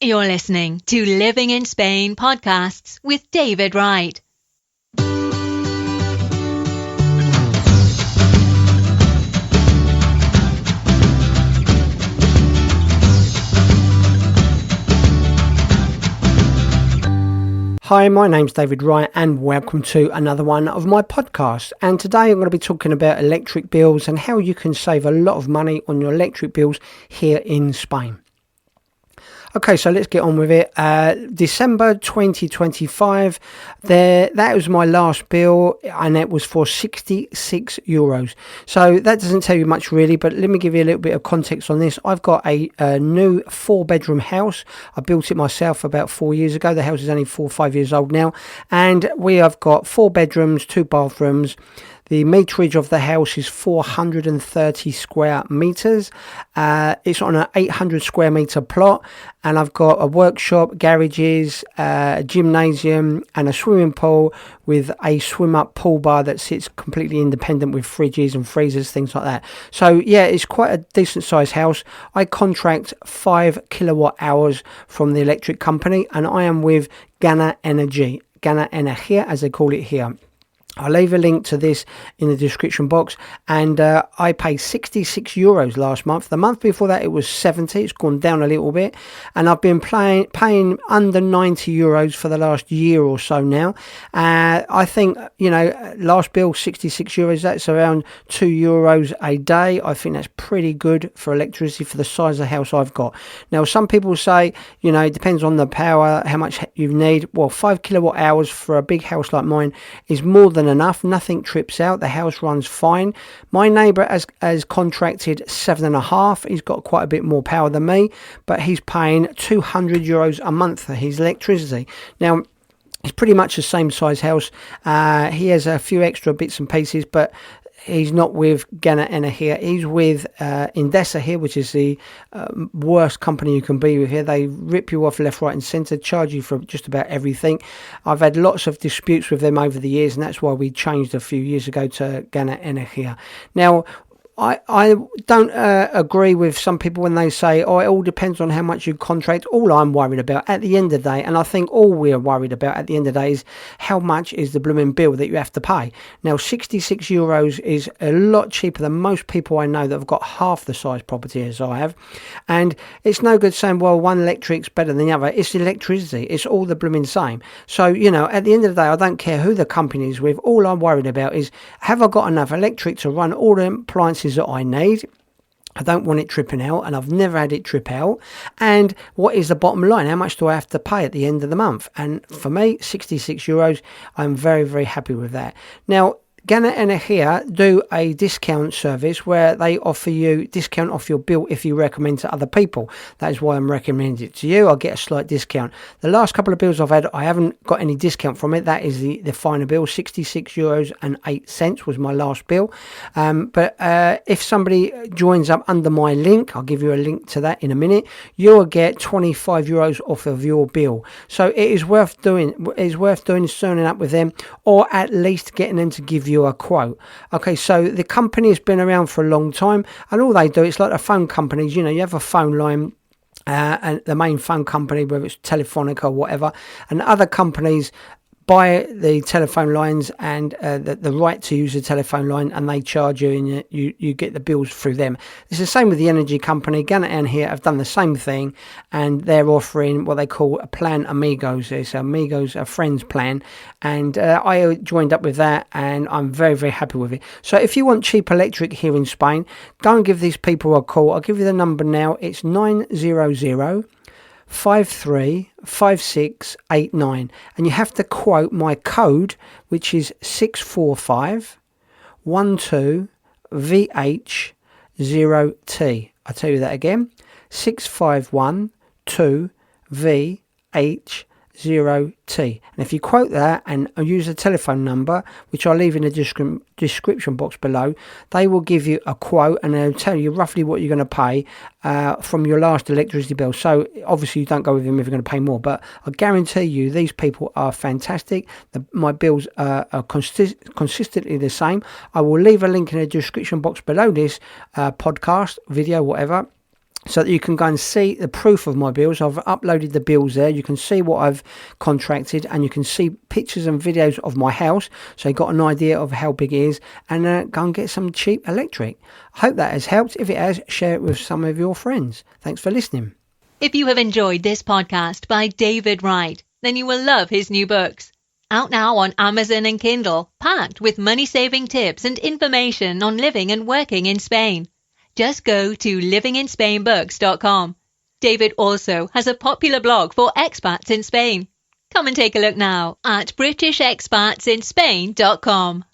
You're listening to Living in Spain podcasts with David Wright. Hi, my name's David Wright and welcome to another one of my podcasts. And today I'm going to be talking about electric bills and how you can save a lot of money on your electric bills here in Spain. Okay, so let's get on with it. December 2025, that was my last bill, and it was for €66. So that doesn't tell you much really, but let me give you a little bit of context on this. I've got a new 4-bedroom house. I built it myself about 4 years ago. The house is only 4 or 5 years old now, and we have got 4 bedrooms, 2 bathrooms. The meterage of the house is 430 square meters. It's on an 800 square meter plot, and I've got a workshop, garages, a gymnasium, and a swimming pool with a swim-up pool bar that sits completely independent with fridges and freezers, things like that. So yeah, it's quite a decent sized house. I contract 5 kilowatt hours from the electric company, and I am with Gana Energia, as they call it here. I'll leave a link to this in the description box, and I paid €66 last month. The month before that it was 70. It's gone down a little bit, and I've been paying under €90 for the last year or so now. I think, last bill €66, that's around €2 a day. I think that's pretty good for electricity for the size of the house I've got. Now, some people say, it depends on the power, how much you need. Well, 5 kilowatt hours for a big house like mine is more than enough. Nothing trips out. The house runs fine. My neighbour has contracted 7.5. He's got quite a bit more power than me, but he's paying €200 a month for his electricity. Now, it's pretty much the same size house. He has a few extra bits and pieces, but he's not with Gana Energia. He's with Endesa here, which is the worst company you can be with here. They rip you off left, right and centre, charge you for just about everything. I've had lots of disputes with them over the years, and that's why we changed a few years ago to Gana Energia. Now, I don't agree with some people when they say, it all depends on how much you contract. All I'm worried about at the end of the day, and I think all we're worried about at the end of the day, is how much is the blooming bill that you have to pay. Now, €66 is a lot cheaper than most people I know that have got half the size property as I have. And it's no good saying, well, one electric's better than the other. It's electricity. It's all the blooming same. So, at the end of the day, I don't care who the company is with. All I'm worried about is, have I got enough electric to run all the appliances that I need? I don't want it tripping out, and I've never had it trip out. And what is the bottom line? How much do I have to pay at the end of the month? And for me, €66, I'm very, very happy with that. Now, Gana Energia do a discount service where they offer you discount off your bill if you recommend to other people. That is why I'm recommending it to you. I'll get a slight discount. The last couple of bills I've had, I haven't got any discount from it. That is the final bill. €66.08 was my last bill. But if somebody joins up under my link, I'll give you a link to that in a minute, you'll get €25 off of your bill. So it is worth doing. It's worth doing, signing up with them, or at least getting them to give you a quote. Okay, so the company has been around for a long time, and all they do, it's like the phone companies. You have a phone line, and the main phone company, whether it's Telefonica or whatever, and other companies buy the telephone lines and the right to use the telephone line, and they charge you, and you get the bills through them. It's the same with the energy company. Gana here have done the same thing, and they're offering what they call a plan Amigos. It's Amigos, a friends plan, and I joined up with that, and I'm very, very happy with it. So if you want cheap electric here in Spain, go and give these people a call. I'll give you the number now. It's 900-535689, and you have to quote my code, which is 64512VH0T. I'll tell you that again, 6512VH0T. And if you quote that and use a telephone number, which I'll leave in the description box below, they will give you a quote, and they'll tell you roughly what you're going to pay from your last electricity bill. So obviously you don't go with them if you're going to pay more, but I guarantee you these people are fantastic. My bills are consistently the same. I will leave a link in the description box below this podcast, video, whatever. so that you can go and see the proof of my bills. I've uploaded the bills there. You can see what I've contracted, and you can see pictures and videos of my house, so you've got an idea of how big it is, and go and get some cheap electric. I hope that has helped. If it has, share it with some of your friends. Thanks for listening. If you have enjoyed this podcast by David Wright, then you will love his new books. Out now on Amazon and Kindle, packed with money-saving tips and information on living and working in Spain. Just go to livinginspainbooks.com. David also has a popular blog for expats in Spain. Come and take a look now at britishexpatsinspain.com.